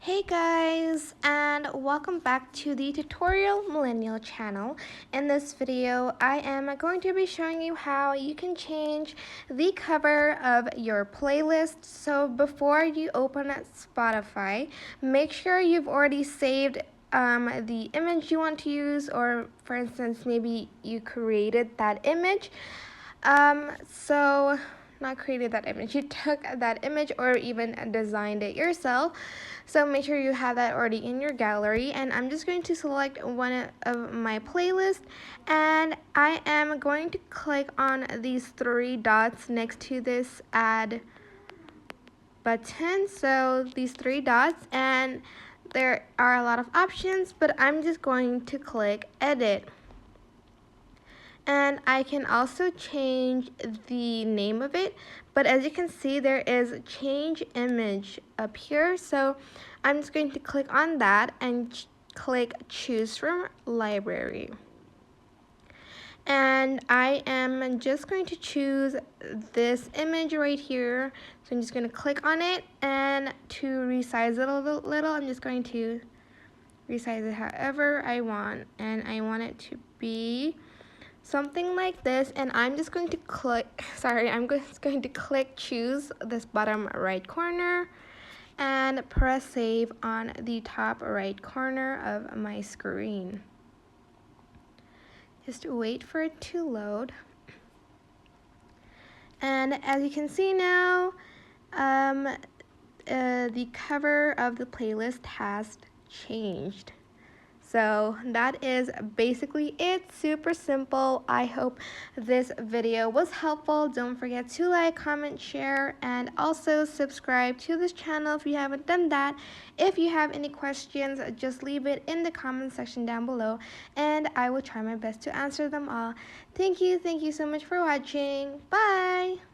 Hey guys, and welcome back to the Tutorial Millennial channel. In this video, I am going to be showing you how you can change the cover of your playlist. So before you open Spotify, make sure you've already saved the image you want to use, or for instance, maybe you created that image. Not created that image, you took that image or even designed it yourself. So make sure you have that already in your gallery, and I'm just going to select one of my playlists, and I am going to click on these three dots next to this add button. So these three dots, and there are a lot of options, but I'm just going to click edit. And I can also change the name of it, but as you can see, there is change image up here. So I'm just going to click on that and click choose from library. And I am just going to choose this image right here. So I'm just going to click on it, and to resize it a little, I'm just going to resize it however I want, and I want it to be something like this. And I'm just going to click, I'm just going to click choose this bottom right corner and press save on the top right corner of my screen. Just wait for it to load. And as you can see now, the cover of the playlist has changed. So that is basically it. Super simple. I hope this video was helpful. Don't forget to like, comment, share, and also subscribe to this channel if you haven't done that. If you have any questions, just leave it in the comment section down below, and I will try my best to answer them all. Thank you so much for watching. Bye!